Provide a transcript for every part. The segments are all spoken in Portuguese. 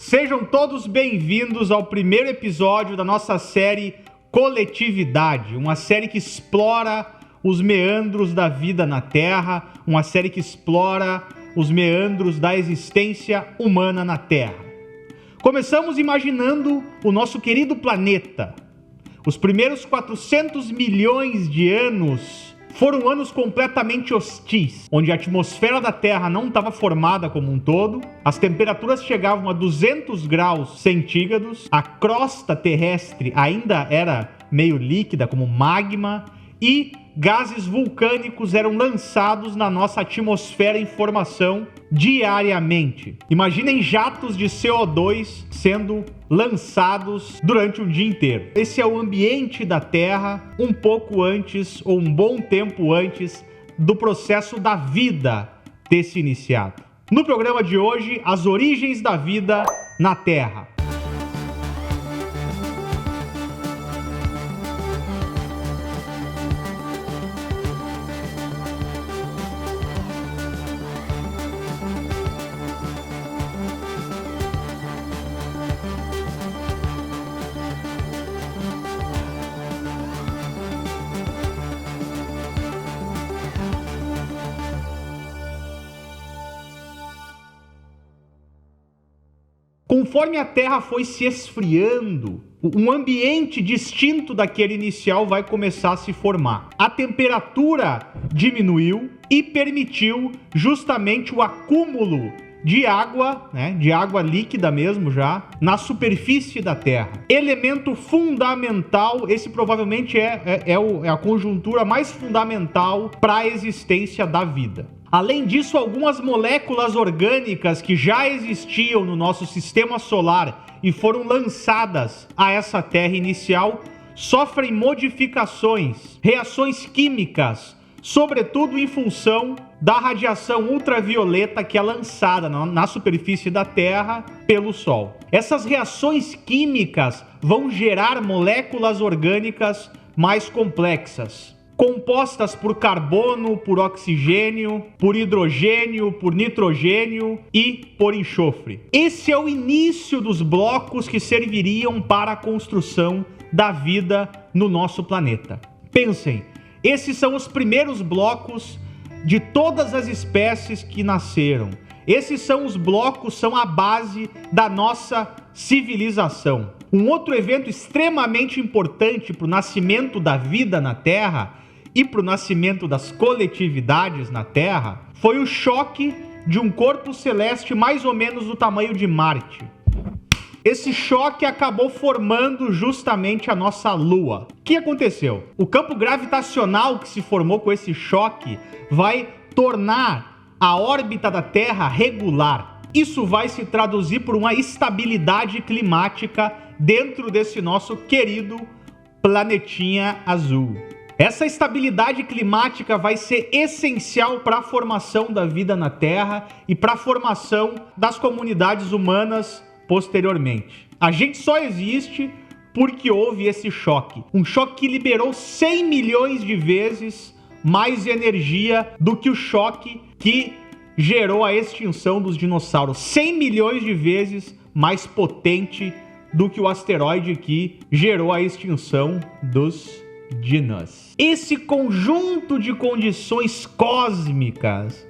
Sejam todos bem-vindos ao primeiro episódio da nossa série Coletividade, uma série que explora os meandros da vida na Terra, uma série que explora os meandros da existência humana na Terra. Começamos imaginando o nosso querido planeta. Os primeiros 400 milhões de anos foram anos completamente hostis, onde a atmosfera da Terra não estava formada como um todo, as temperaturas chegavam a 200 graus centígrados, a crosta terrestre ainda era meio líquida, como magma, e gases vulcânicos eram lançados na nossa atmosfera em formação diariamente. Imaginem jatos de CO2 sendo lançados durante o dia inteiro. Esse é o ambiente da Terra um pouco antes, ou um bom tempo antes, do processo da vida ter se iniciado. No programa de hoje, as origens da vida na Terra. Conforme a Terra foi se esfriando, um ambiente distinto daquele inicial vai começar a se formar. A temperatura diminuiu e permitiu justamente o acúmulo de água, de água líquida mesmo já, na superfície da Terra. Elemento fundamental, esse provavelmente é a conjuntura mais fundamental para a existência da vida. Além disso, algumas moléculas orgânicas que já existiam no nosso sistema solar e foram lançadas a essa Terra inicial sofrem modificações, reações químicas, sobretudo em função da radiação ultravioleta que é lançada na superfície da Terra pelo Sol. Essas reações químicas vão gerar moléculas orgânicas mais complexas, compostas por carbono, por oxigênio, por hidrogênio, por nitrogênio e por enxofre. Esse é o início dos blocos que serviriam para a construção da vida no nosso planeta. Pensem, esses são os primeiros blocos de todas as espécies que nasceram. Esses são os blocos, são a base da nossa civilização. Um outro evento extremamente importante para o nascimento da vida na Terra e para o nascimento das coletividades na Terra foi o choque de um corpo celeste mais ou menos do tamanho de Marte. Esse choque acabou formando justamente a nossa Lua. O que aconteceu? O campo gravitacional que se formou com esse choque vai tornar a órbita da Terra regular. Isso vai se traduzir por uma estabilidade climática dentro desse nosso querido planetinha azul. Essa estabilidade climática vai ser essencial para a formação da vida na Terra e para a formação das comunidades humanas posteriormente. A gente só existe porque houve esse choque. Um choque que liberou 100 milhões de vezes mais energia do que o choque que gerou a extinção dos dinossauros. 100 milhões de vezes mais potente do que o asteroide que gerou a extinção dos dinos. Esse conjunto de condições cósmicas,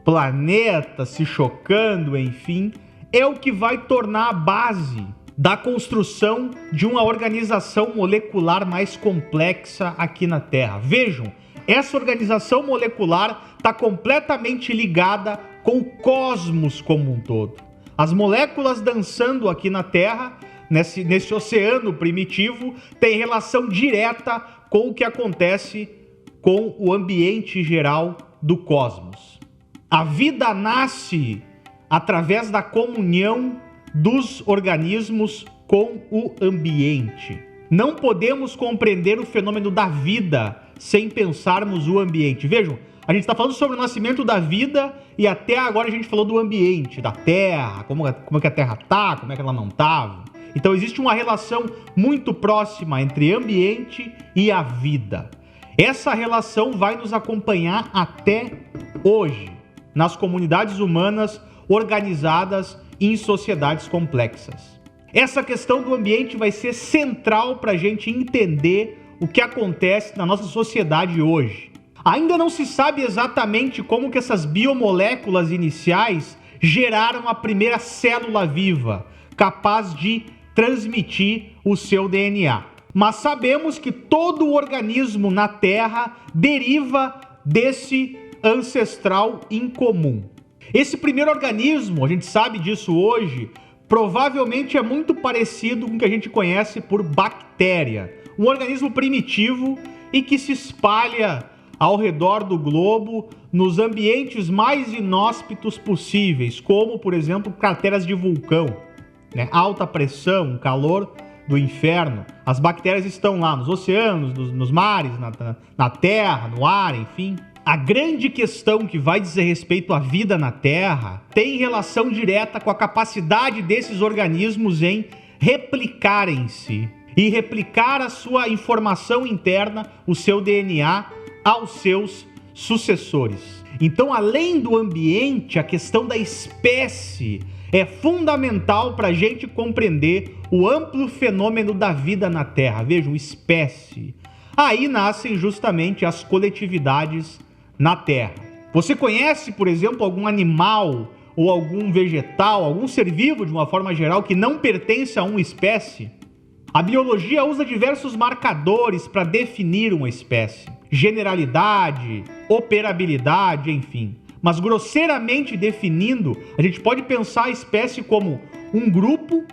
planetas se chocando, enfim, é o que vai tornar a base da construção de uma organização molecular mais complexa aqui na Terra. Vejam, essa organização molecular está completamente ligada com o cosmos como um todo. As moléculas dançando aqui na Terra, nesse oceano primitivo, tem relação direta com o que acontece com o ambiente geral do cosmos. A vida nasce através da comunhão dos organismos com o ambiente. Não podemos compreender o fenômeno da vida sem pensarmos o ambiente. Vejam, a gente está falando sobre o nascimento da vida e até agora a gente falou do ambiente, da Terra, como é que a Terra está, como é que ela não estava. Então existe uma relação muito próxima entre ambiente e a vida. Essa relação vai nos acompanhar até hoje, nas comunidades humanas organizadas em sociedades complexas. Essa questão do ambiente vai ser central para a gente entender o que acontece na nossa sociedade hoje. Ainda não se sabe exatamente como que essas biomoléculas iniciais geraram a primeira célula viva, capaz de transmitir o seu DNA. Mas sabemos que todo o organismo na Terra deriva desse ancestral incomum. Esse primeiro organismo, a gente sabe disso hoje, provavelmente é muito parecido com o que a gente conhece por bactéria, um organismo primitivo e que se espalha ao redor do globo nos ambientes mais inóspitos possíveis, como, por exemplo, crateras de vulcão, né? Alta pressão, calor do inferno. As bactérias estão lá nos oceanos, nos mares, na terra, no ar, enfim. A grande questão que vai dizer respeito à vida na Terra tem relação direta com a capacidade desses organismos em replicarem-se e replicar a sua informação interna, o seu DNA, aos seus sucessores. Então, além do ambiente, a questão da espécie é fundamental para a gente compreender o amplo fenômeno da vida na Terra. Vejam, espécie. Aí nascem justamente as coletividades na Terra. Você conhece, por exemplo, algum animal ou algum vegetal, algum ser vivo de uma forma geral que não pertence a uma espécie? A biologia usa diversos marcadores para definir uma espécie. Generalidade, operabilidade, enfim. Mas grosseiramente definindo, a gente pode pensar a espécie como um grupo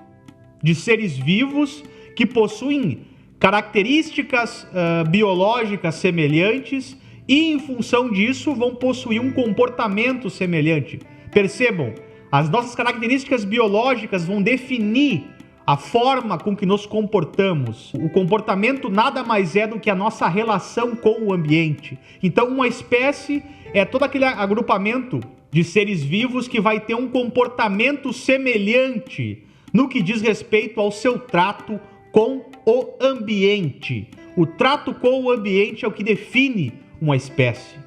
de seres vivos que possuem características biológicas semelhantes e, em função disso, vão possuir um comportamento semelhante. Percebam, as nossas características biológicas vão definir a forma com que nos comportamos. O comportamento nada mais é do que a nossa relação com o ambiente. Então, uma espécie é todo aquele agrupamento de seres vivos que vai ter um comportamento semelhante no que diz respeito ao seu trato com o ambiente. O trato com o ambiente é o que define uma espécie.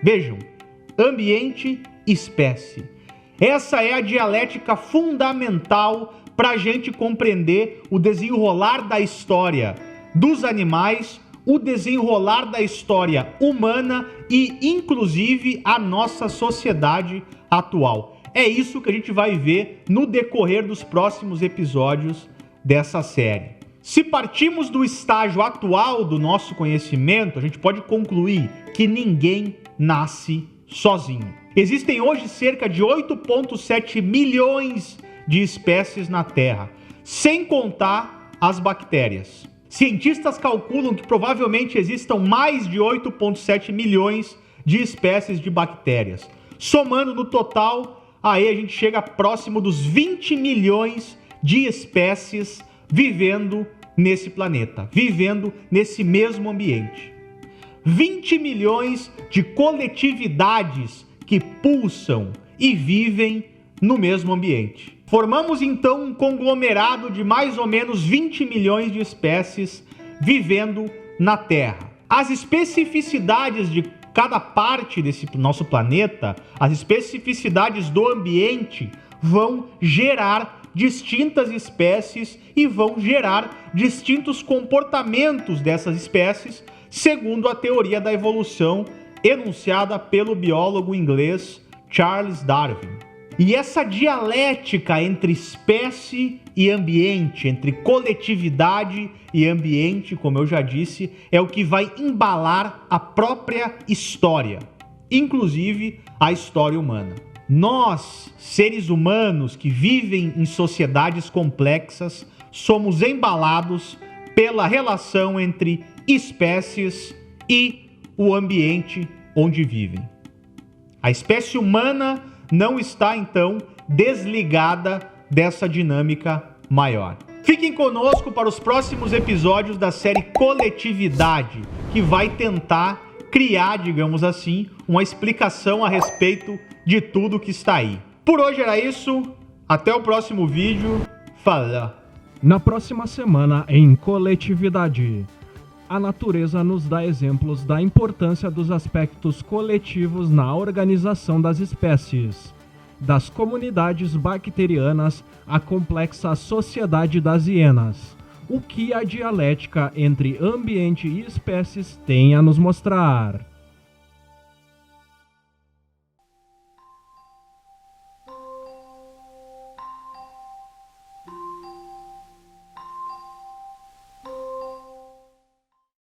Vejam, ambiente, espécie. Essa é a dialética fundamental para a gente compreender o desenrolar da história dos animais, o desenrolar da história humana e, inclusive, a nossa sociedade atual. É isso que a gente vai ver no decorrer dos próximos episódios dessa série. Se partimos do estágio atual do nosso conhecimento, a gente pode concluir que ninguém nasce sozinho. Existem hoje cerca de 8,7 milhões de espécies na Terra, sem contar as bactérias. Cientistas calculam que provavelmente existam mais de 8,7 milhões de espécies de bactérias. Somando no total, aí a gente chega próximo dos 20 milhões de espécies vivendo nesse planeta, vivendo nesse mesmo ambiente. 20 milhões de coletividades que pulsam e vivem no mesmo ambiente. Formamos então um conglomerado de mais ou menos 20 milhões de espécies vivendo na Terra. As especificidades de cada parte desse nosso planeta, as especificidades do ambiente, vão gerar distintas espécies e vão gerar distintos comportamentos dessas espécies, segundo a teoria da evolução enunciada pelo biólogo inglês Charles Darwin. E essa dialética entre espécie e ambiente, entre coletividade e ambiente, como eu já disse, é o que vai embalar a própria história, inclusive a história humana. Nós, seres humanos que vivem em sociedades complexas, somos embalados pela relação entre espécies e o ambiente onde vivem. A espécie humana não está, então, desligada dessa dinâmica maior. Fiquem conosco para os próximos episódios da série Coletividade, que vai tentar criar, digamos assim, uma explicação a respeito de tudo que está aí. Por hoje era isso, até o próximo vídeo, falou! Na próxima semana, em Coletividade, a natureza nos dá exemplos da importância dos aspectos coletivos na organização das espécies. das comunidades bacterianas à complexa sociedade das hienas, o que a dialética entre ambiente e espécies tem a nos mostrar.